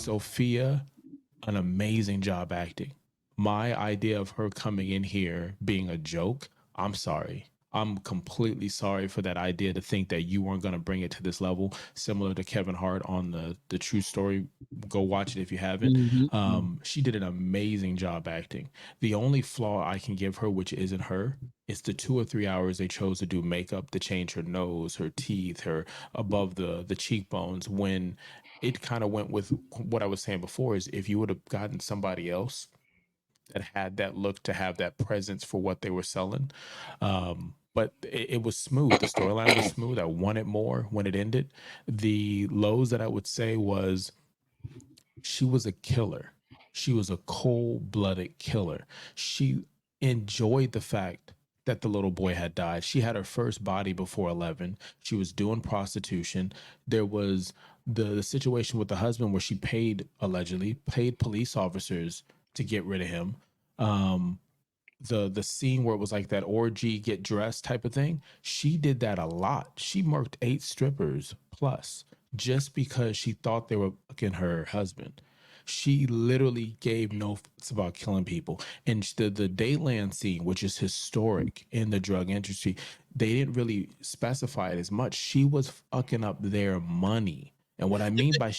Sophia, an amazing job acting. My idea of her coming in here being a joke, I'm sorry. I'm completely sorry for that idea to think that you weren't going to bring it to this level, similar to Kevin Hart on the True Story. Go watch it if you haven't. Mm-hmm. She did an amazing job acting. The only flaw I can give her, which isn't her, is the 2 or 3 hours they chose to do makeup to change her nose, her teeth, her above the cheekbones. When it kind of went with what I was saying before, is if you would have gotten somebody else that had that look to have that presence for what they were selling. But it was smooth. The storyline was smooth. I wanted more when it ended. The lows that I would say was she was a killer. She was a cold blooded killer. She enjoyed the fact that the little boy had died. She had her first body before 11. She was doing prostitution. There was the situation with the husband where she allegedly paid police officers to get rid of him. Um, the scene where it was like that orgy get dressed type of thing, she did that a lot. She murked 8 strippers plus just because she thought they were fucking her husband. She literally gave no fucks about killing people. And the Dayland scene, which is historic in the drug industry, they didn't really specify it as much. She was fucking up their money. And what I mean by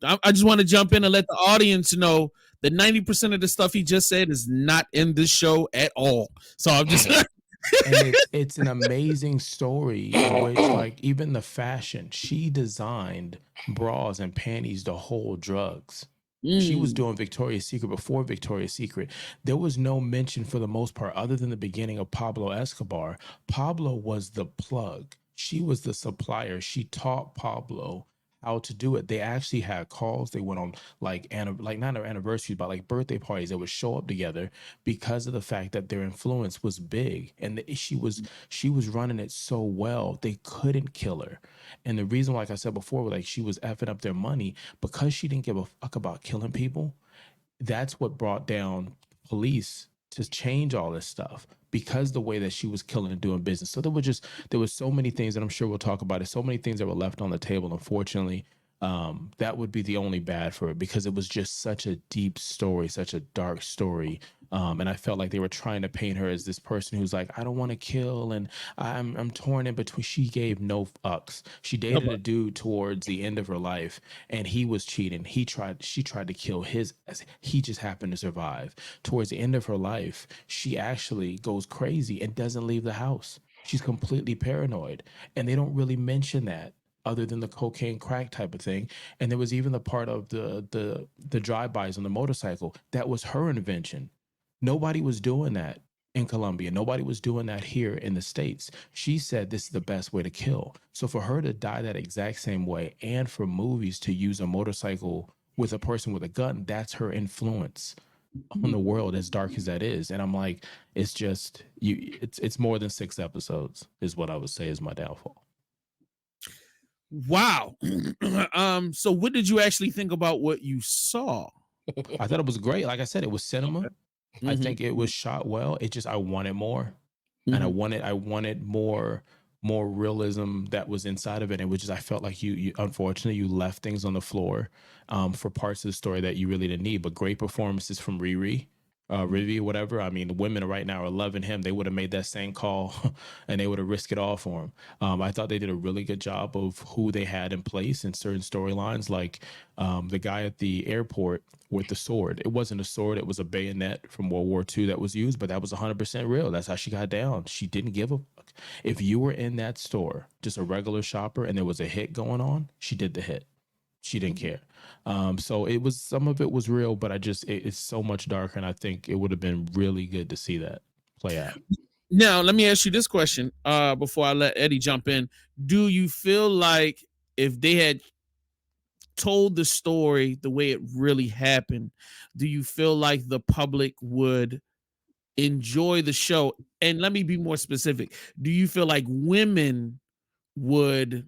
I just want to jump in and let the audience know that 90% of the stuff he just said is not in this show at all. So I'm just and it's an amazing story in which, like, even the fashion, she designed bras and panties to hold drugs. She was doing Victoria's Secret before Victoria's Secret. There was no mention for the most part, other than the beginning of Pablo Escobar. Pablo was the plug. She was the supplier. She taught Pablo how to do it. They actually had calls. They went on like not anniversaries, but like birthday parties. They would show up together because of the fact that their influence was big, and she was running it so well they couldn't kill her. And the reason, like I said before, like she was effing up their money because she didn't give a fuck about killing people. That's what brought down police to change all this stuff, because the way that she was killing and doing business. So there was so many things, and I'm sure we'll talk about it, so many things that were left on the table, unfortunately. That would be the only bad for it, because it was just such a deep story, such a dark story. And I felt like they were trying to paint her as this person who's like, I don't want to kill, and I'm torn in between. She gave no fucks. She dated a dude towards the end of her life, and he was cheating. She tried to kill his. He just happened to survive. Towards the end of her life, she actually goes crazy and doesn't leave the house. She's completely paranoid, and they don't really mention that other than the cocaine crack type of thing. And there was even the part of the drive-bys on the motorcycle that was her invention. Nobody was doing that in Colombia. Nobody was doing that here in the States. She said this is the best way to kill. So for her to die that exact same way, and for movies to use a motorcycle with a person with a gun, that's her influence on the world, as dark as that is. And I'm like, it's just it's more than 6 episodes, is what I would say is my downfall. wow. So what did you actually think about what you saw? I thought it was great. Like I said, it was cinema. I Mm-hmm. think it was shot well. It just, I wanted more. And Mm-hmm. I wanted more realism that was inside of it. And which is, I felt like you unfortunately you left things on the floor for parts of the story that you really didn't need. But great performances from Riri, whatever. I mean, the women right now are loving him. They would have made that same call and they would have risked it all for him. I thought they did a really good job of who they had in place in certain storylines, like the guy at the airport with the sword. It wasn't a sword, it was a bayonet from World War II that was used, but that was 100% real. That's how she got down. She didn't give a fuck. If you were in that store, just a regular shopper, and there was a hit going on, she did the hit. She didn't care. So it was, some of it was real, but it's so much darker, and I think it would have been really good to see that play out. Now, let me ask you this question before I let Eddie jump in. Do you feel like if they had told the story the way it really happened, do you feel like the public would enjoy the show? And let me be more specific. Do you feel like women would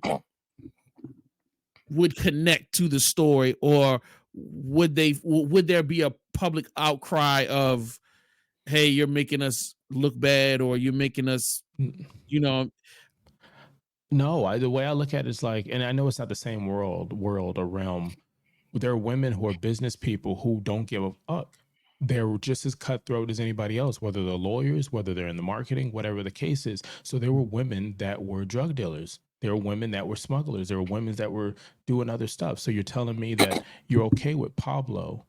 connect to the story, or would there be a public outcry of, hey, you're making us look bad, or you're making us, you know? No, the way I look at it is like, and I know it's not the same world or realm there are women who are business people who don't give a fuck. They're just as cutthroat as anybody else, whether they're lawyers, whether they're in the marketing, whatever the case is. So there were women that were drug dealers. There were women that were smugglers. There were women that were doing other stuff. So you're telling me that you're okay with Pablo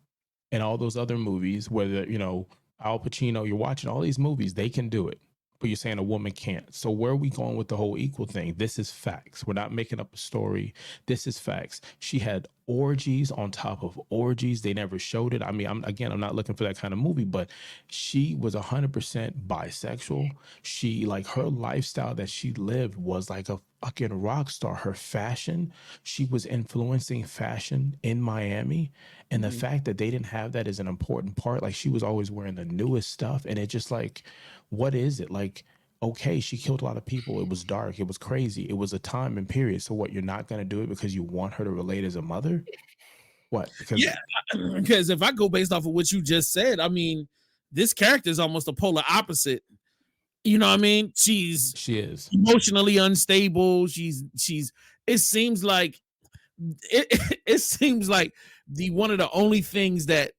and all those other movies, whether, Al Pacino, you're watching all these movies, they can do it. But you're saying a woman can't. So where are we going with the whole equal thing? This is facts. We're not making up a story. This is facts. She had orgies on top of orgies. They never showed it. I mean, I'm not looking for that kind of movie, but she was 100% bisexual. She, like, her lifestyle that she lived was like a fucking rock star. Her fashion, she was influencing fashion in Miami. And the fact that they didn't have that is an important part. Like, she was always wearing the newest stuff. And it just, like, what is it? Like, okay, she killed a lot of people. It was dark. It was crazy. It was a time and period. So what, you're not going to do it because you want her to relate as a mother? What? Because Yeah, because if I go based off of what you just said, I mean, this character is almost a polar opposite. You know what I mean? She's she is. emotionally unstable. It seems like it seems like the one of the only things that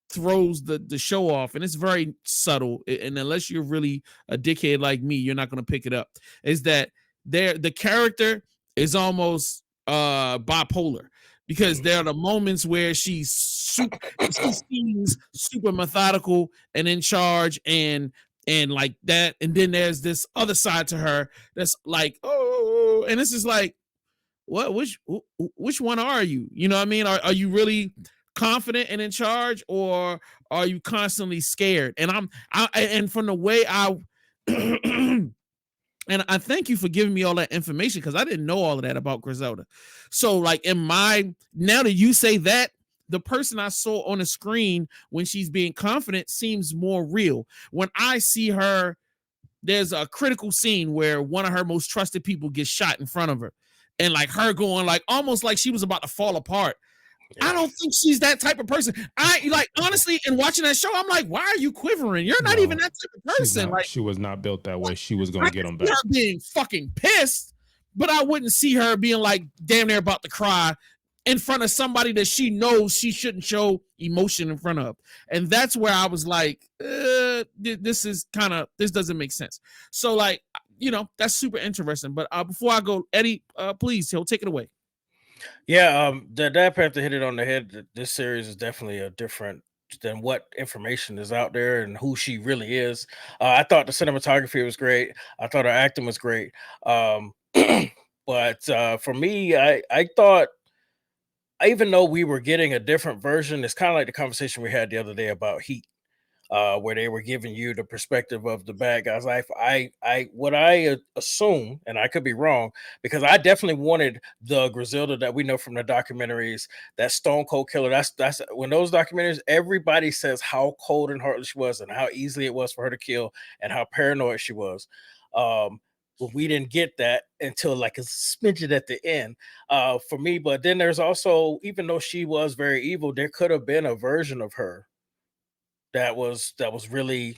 throws the show off, and it's very subtle, and unless you're really a dickhead like me, you're not going to pick it up, is that the character is almost bipolar, because there are the moments where she seems super methodical and in charge and like that, and then there's this other side to her that's like, oh, and this is like, what, which one are you? You know what I mean? Are you really confident and in charge, or are you constantly scared? And from the way I and I thank you for giving me all that information, because I didn't know all of that about Griselda. So, like, now that you say that, the person I saw on the screen when she's being confident seems more real. When I see her, there's a critical scene where one of her most trusted people gets shot in front of her, and like her going like almost like she was about to fall apart. I don't think she's that type of person. I like, honestly, in watching that show, I'm like, why are you quivering? You're not even that type of person. Like, she was not built that way. She was going I to get can them see back. her being fucking pissed, but I wouldn't see her being like damn near about to cry in front of somebody that she knows she shouldn't show emotion in front of. And that's where I was like, this doesn't make sense. So, like, that's super interesting. But before I go, Eddie, please, he'll take it away. Yeah, the Dad Panther hit it on the head. This series is definitely a different than what information is out there and who she really is. I thought the cinematography was great. I thought her acting was great. Um, but for me, I thought, even though we were getting a different version, it's kind of like the conversation we had the other day about Heat, where they were giving you the perspective of the bad guys' life. What I assume, and I could be wrong, because I definitely wanted the Griselda that we know from the documentaries, that Stone Cold Killer. That's when those documentaries, everybody says how cold and heartless she was, and how easily it was for her to kill, and how paranoid she was. But we didn't get that until like a smidgen at the end, for me. But then there's also, even though she was very evil, there could have been a version of her that was really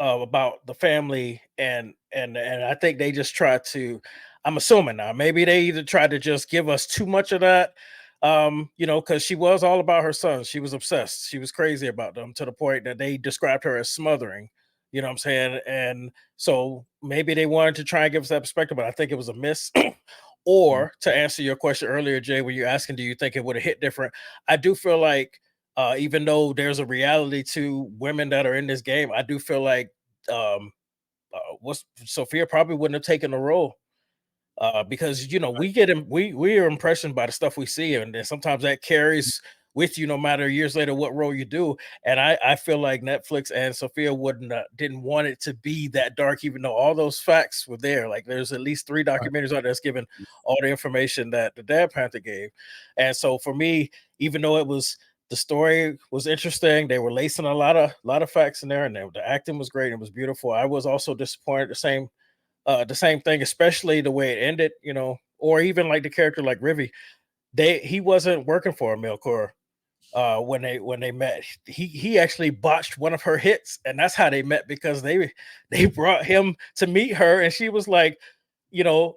about the family, and I think they just tried to. I'm assuming now, maybe they either tried to just give us too much of that, because she was all about her sons. She was obsessed. She was crazy about them, to the point that they described her as smothering. You know what I'm saying? And so maybe they wanted to try and give us that perspective, but I think it was a miss. Mm. Or to answer your question earlier, Jay, when you're asking, do you think it would have hit different? I do feel like, even though there's a reality to women that are in this game, I do feel like, what's Sophia probably wouldn't have taken the role, because we are impressioned by the stuff we see, and then sometimes that carries with you no matter years later what role you do. And I feel like Netflix and Sophia didn't want it to be that dark, even though all those facts were there. Like, there's at least 3 documentaries out there that's given all the information that the Dad Panther gave. And so for me, even though the story was interesting, they were lacing a lot of facts in there, and the acting was great. It was beautiful. I was also disappointed the same thing, especially the way it ended, or even like the character like Rivi. He wasn't working for Melkor when they met. He actually botched one of her hits, and that's how they met, because they brought him to meet her, and she was like, you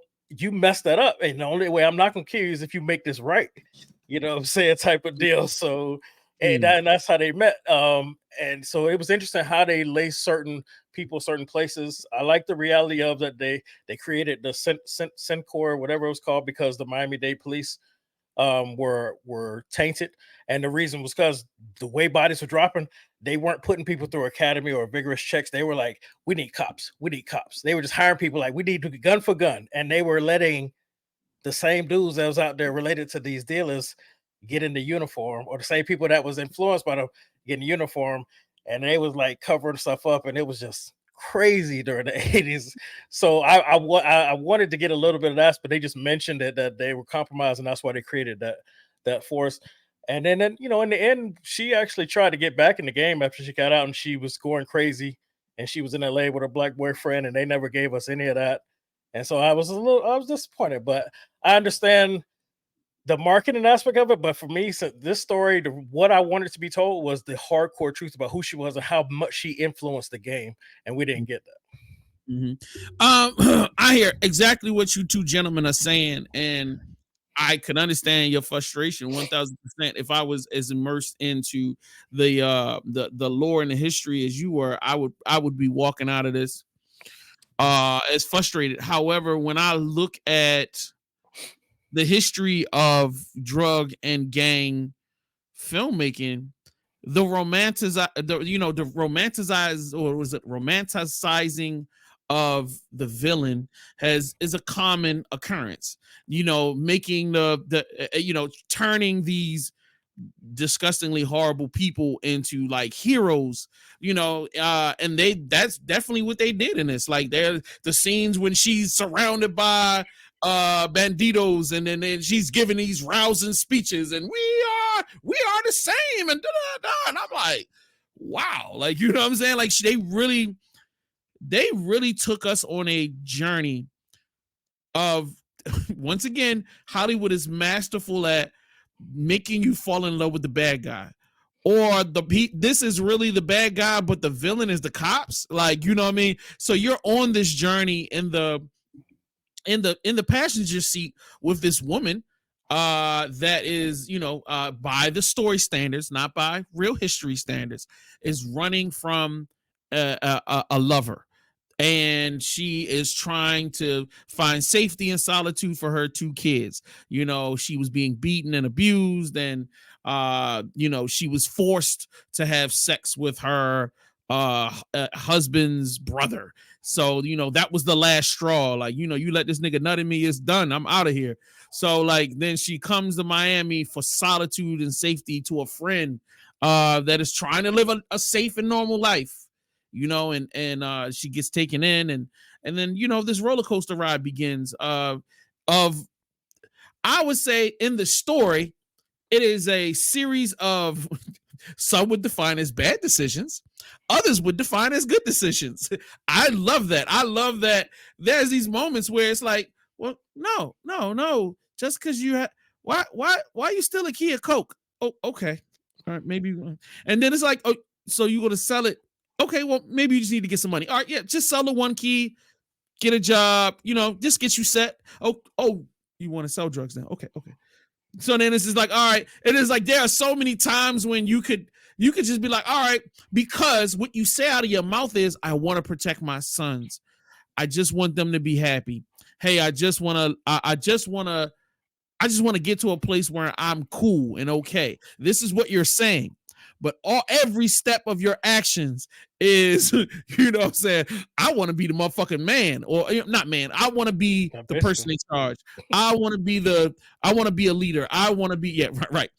messed that up, and the only way I'm not gonna kill you is if you make this right. you know what I'm saying, type of deal. So Mm. and that's how they met. And so it was interesting how they lay certain people, certain places. I like the reality of that they created the Cencor, whatever it was called, because the Miami-Dade police were tainted, and the reason was because the way bodies were dropping, they weren't putting people through academy or vigorous checks. They were like, we need cops, we need cops. They were just hiring people like, we need to gun for gun, and they were letting the same dudes that was out there related to these dealers get in the uniform, or the same people that was influenced by them get in uniform, and they was like covering stuff up, and it was just crazy during the 80s. So I wanted to get a little bit of that, but they just mentioned that they were compromised, and that's why they created that force. And then you know, in the end, she actually tried to get back in the game after she got out, and she was going crazy, and she was in LA with her black boyfriend, and they never gave us any of that. And so I was disappointed, but I understand the marketing aspect of it. But for me, so this story, what I wanted to be told was the hardcore truth about who she was and how much she influenced the game, and we didn't get that. I hear exactly what you two gentlemen are saying, and I can understand your frustration 1000%. If I was as immersed into the lore and the history as you were, I would be walking out of this as frustrated. However, when I look at the history of drug and gang filmmaking, the romanticized, or was it romanticizing of the villain is a common occurrence. Making turning these disgustingly horrible people into like heroes, and that's definitely what they did in this. Like, there the scenes when she's surrounded by banditos, and then she's giving these rousing speeches, and we are the same, and and I'm like, wow, like, you know what I'm saying? Like, they really took us on a journey of once again, Hollywood is masterful at making you fall in love with the bad guy. Or this is really the bad guy, but the villain is the cops. Like, you know what I mean? So you're on this journey in the passenger seat with this woman that is, by the story standards, not by real history standards, is running from a lover, and she is trying to find safety and solitude for her two kids. She was being beaten and abused, and she was forced to have sex with her husband's brother. So that was the last straw. Like, you let this nigga nut in me, it's done, I'm out of here. So, like, then she comes to Miami for solitude and safety to a friend that is trying to live a safe and normal life, and she gets taken in, and then this roller coaster ride begins of I would say, in the story, it is a series of some would define as bad decisions, others would define as good decisions. I love that. I love that there's these moments where it's like, well, no, just because you have, why you still a key of coke? Oh, okay, all right, maybe. And then it's like, oh, so you going to sell it? Okay, well, maybe you just need to get some money. All right, yeah, just sell the one key, get a job, just get you set. Oh, you want to sell drugs now? Okay. So then it's just like, all right. It is like, there are so many times when you could just be like, all right, because what you say out of your mouth is, I want to protect my sons. I just want them to be happy. Hey, I just want to get to a place where I'm cool and okay. This is what you're saying. But every step of your actions is, what I'm saying, I want to be the motherfucking man, or not man. I want to be the person in charge. I want to be a leader. I want to be, yeah, right.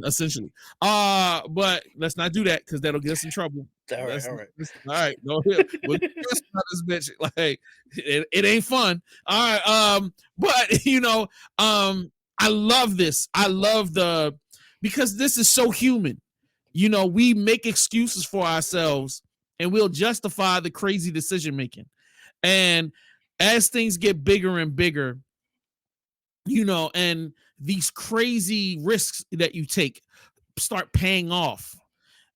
Essentially. But let's not do that, because that'll get us in trouble. All right. All right. Go ahead. We'll get this bitch. Like, it ain't fun. All right. But I love this. I love because this is so human. We make excuses for ourselves, and we'll justify the crazy decision making. And as things get bigger and bigger, and these crazy risks that you take start paying off,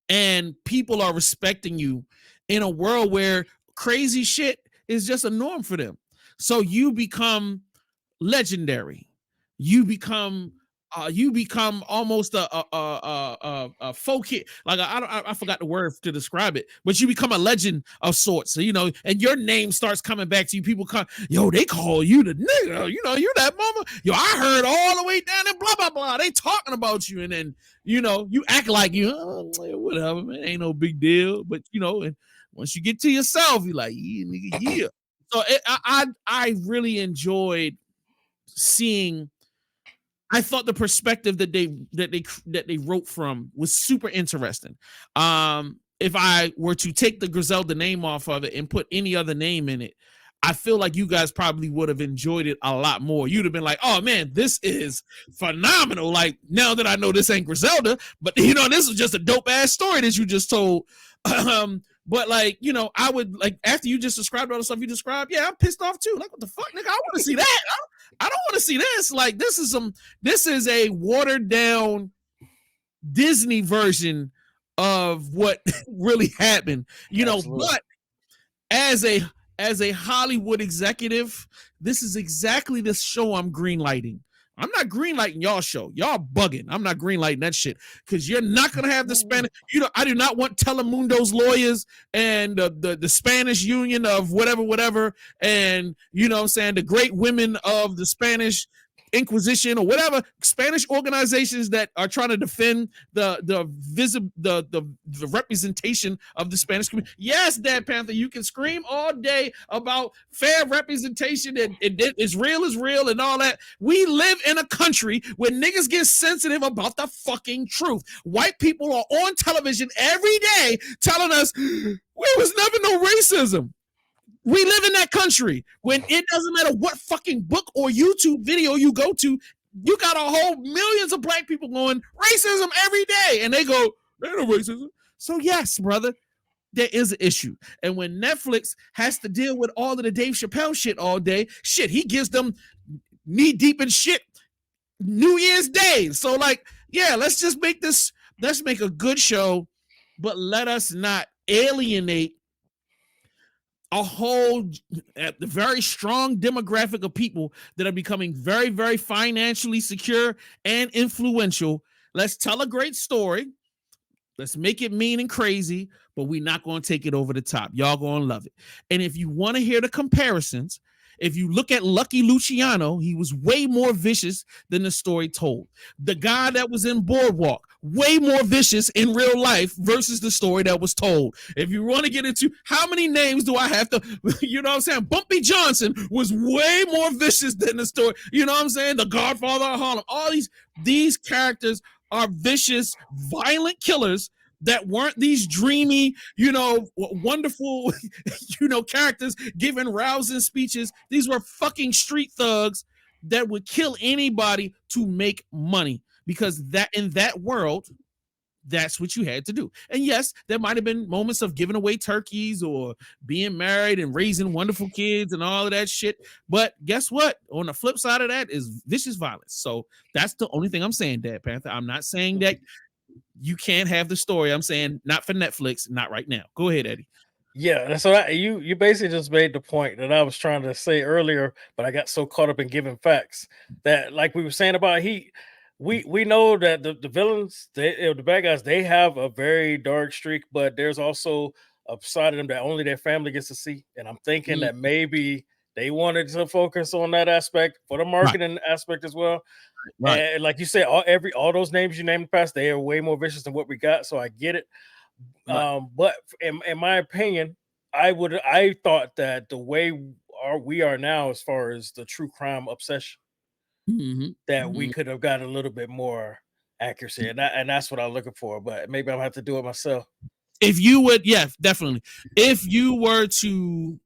and people are respecting you in a world where crazy shit is just a norm for them. So you become legendary. You become you become almost a folk hit. Like I forgot the word to describe it, but you become a legend of sorts. So, you know, and your name starts coming back to you. People come, yo, they call you the nigga. You know, you that mama. Yo, I heard all the way down and blah blah blah. They talking about you, and then you know you act like you whatever, man, ain't no big deal. But you know, and once you get to yourself, you're like, yeah, nigga, yeah. So I really enjoyed seeing. I thought the perspective that they wrote from was super interesting. If I were to take the Griselda name off of it and put any other name in it, I feel like you guys probably would have enjoyed it a lot more. You'd have been like, "Oh man, this is phenomenal!" Like now that I know this ain't Griselda, but you know this is just a dope ass story that you just told. But like, you know, I would like after you just described all the stuff you described, yeah, I'm pissed off too. Like, what the fuck, nigga? I want to see that. I don't want to see this. Like, this is a watered down Disney version of what really happened. You Absolutely. Know, but as a Hollywood executive, this is exactly the show I'm greenlighting. I'm not greenlighting y'all show. Y'all bugging. I'm not greenlighting that shit because you're not gonna have the Spanish. You know, I do not want Telemundo's lawyers and the Spanish Union of whatever, and you know what I'm saying, the great women of the Spanish Inquisition or whatever Spanish organizations that are trying to defend the representation of the Spanish community. Yes, Dad Panther, you can scream all day about fair representation and it's real is real and all that. We live in a country where niggas get sensitive about the fucking truth. White people are on television every day telling us there was never no racism. We live in that country when it doesn't matter what fucking book or YouTube video you go to, you got a whole millions of black people going racism every day. And they go, there's no racism. So yes, brother, there is an issue. And when Netflix has to deal with all of the Dave Chappelle shit all day, shit, he gives them knee deep in shit New Year's Day. So like, yeah, let's make a good show, but let us not alienate a whole very strong demographic of people that are becoming very, very financially secure and influential. Let's tell a great story. Let's make it mean and crazy, but we're not going to take it over the top. Y'all going to love it. And if you want to hear the comparisons, if you look at Lucky Luciano, he was way more vicious than the story told. The guy that was in Boardwalk, way more vicious in real life versus the story that was told. If you want to get into how many names do I have to, you know what I'm saying? Bumpy Johnson was way more vicious than the story. You know what I'm saying? The Godfather of Harlem. All these characters are vicious, violent killers that weren't these dreamy, you know, wonderful, you know, characters giving rousing speeches. These were fucking street thugs that would kill anybody to make money because that in that world, that's what you had to do. And yes, there might have been moments of giving away turkeys or being married and raising wonderful kids and all of that shit. But guess what? On the flip side of that is vicious violence. So that's the only thing I'm saying, Dad Panther. I'm not saying that you can't have the story. I'm saying not for Netflix, not right now. Go ahead, Eddie. Yeah, so you basically just made the point that I was trying to say earlier, but I got so caught up in giving facts that, like we were saying about Heat, we know that the villains, the bad guys, they have a very dark streak, but there's also a side of them that only their family gets to see. And I'm thinking that maybe they wanted to focus on that aspect for the marketing aspect as well. Right. And like you said, all those names you named in the past, they are way more vicious than what we got. So I get it. Right. But in my opinion, I thought that the way we are now, as far as the true crime obsession, that we could have got a little bit more accuracy, and that's what I'm looking for. But maybe I'll have to do it myself. If you would, yeah, definitely. If you were to,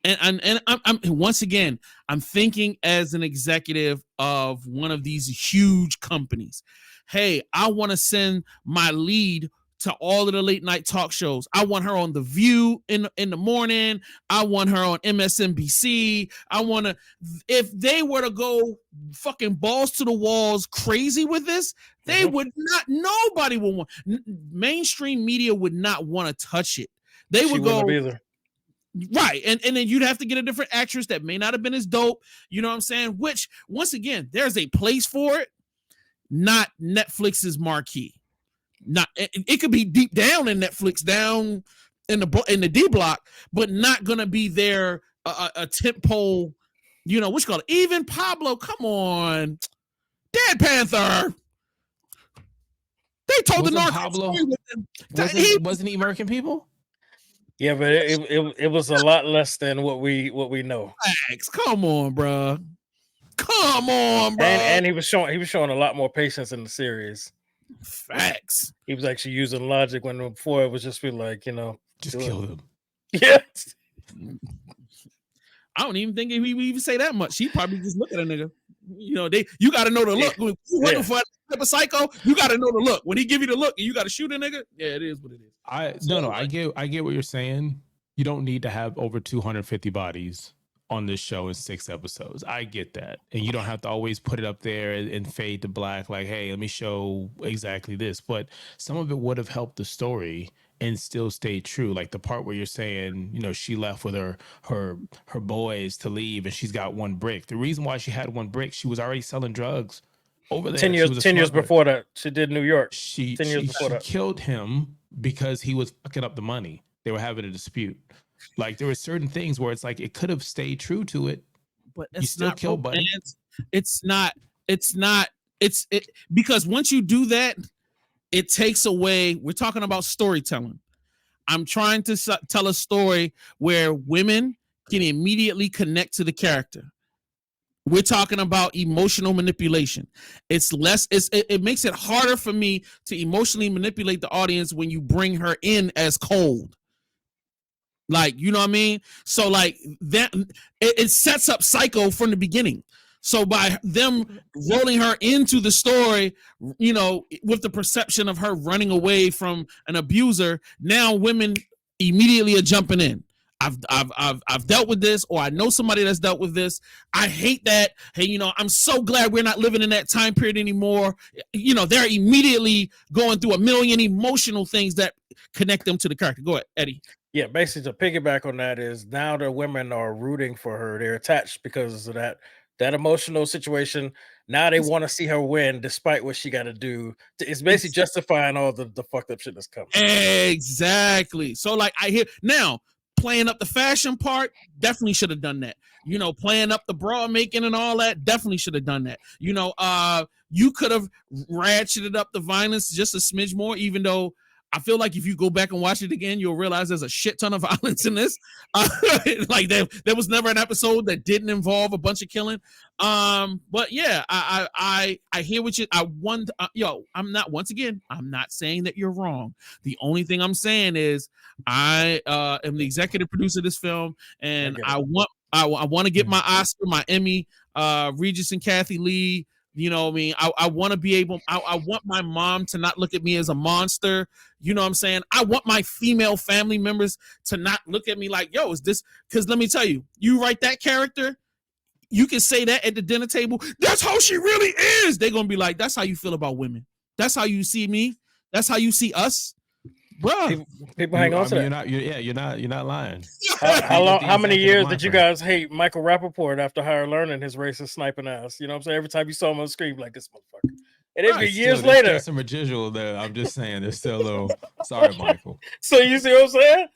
and I'm once again, I'm thinking as an executive of one of these huge companies. Hey, I want to send my lead to all of the late night talk shows. I want her on The View in the morning. I want her on MSNBC. I want to, if they were to go fucking balls to the walls crazy with this, they would not, nobody would want, mainstream media would not want to touch it. They would go, right. And then you'd have to get a different actress that may not have been as dope. You know what I'm saying? Which, once again, there's a place for it. not Netflix's marquee. Not it could be deep down in Netflix, down in the D block, but not gonna be their a tent pole. You know, what you call it? Even Pablo, come on, Dead Panther. They told Wasn't the Narcos Pablo? story with them. Wasn't he American people? Yeah, but it was a lot less than what we know. Facts. Come on, bro. Come on, bro. And he was showing a lot more patience in the series. Facts. He was actually using logic when before it was just be like, you know, just kill him. Yeah. I don't even think he even say that much. He probably just look at a nigga. You know, you got to know the look. When you looking for that type of psycho, you got to know the look. When he give you the look and you got to shoot a nigga, yeah, it is what it is. I get what you're saying. You don't need to have over 250 bodies on this show in 6 episodes. I get that. And you don't have to always put it up there and fade to black like, hey, let me show exactly this. But some of it would have helped the story and still stay true. Like the part where you're saying, you know, she left with her boys to leave and she's got 1 brick. The reason why she had 1 brick, she was already selling drugs over there. 10 years before that. She did New York. 10 years before that. She killed him because he was fucking up the money. They were having a dispute. Like there were certain things where it's like it could have stayed true to it, but you still kill buddy. It's because once you do that, it takes away. We're talking about storytelling. I'm trying to tell a story where women can immediately connect to the character. We're talking about emotional manipulation. It makes it harder for me to emotionally manipulate the audience when you bring her in as cold. Like, you know what I mean? So like that, it sets up Psycho from the beginning. So by them rolling her into the story, you know, with the perception of her running away from an abuser, now women immediately are jumping in. I've dealt with this, or I know somebody that's dealt with this. I hate that. Hey, you know, I'm so glad we're not living in that time period anymore. You know, they're immediately going through a million emotional things that connect them to the character. Go ahead, Eddie. Yeah, basically to piggyback on that is now the women are rooting for her. They're attached because of that emotional situation. Now they want to see her win despite what she got to do. It's basically justifying all the fucked up shit that's coming. Exactly. So like I hear now playing up the fashion part, definitely should have done that. You know, playing up the bra making and all that, definitely should have done that. You know, you could have ratcheted up the violence just a smidge more, even though I feel like if you go back and watch it again, you'll realize there's a shit ton of violence in this. Like there was never an episode that didn't involve a bunch of killing. But yeah, I hear what you. I'm not saying that you're wrong. The only thing I'm saying is I am the executive producer of this film, and I want to get my Oscar, my Emmy, Regis and Kathy Lee. You know what I mean? I want to be able, I want my mom to not look at me as a monster. You know what I'm saying? I want my female family members to not look at me like, yo, is this, because let me tell you, you write that character, you can say that at the dinner table. That's how she really is. They're going to be like, that's how you feel about women. That's how you see me. That's how you see us. Bro, people hang on to that. You're not lying. How many years did you guys hate Michael Rappaport after her learning his racist sniping ass? You know what I'm saying? Every time you saw him on screen, like this motherfucker. And it'd be years later. There's some residual there. I'm just saying, there's still a little. Sorry, Michael. So you see what I'm saying?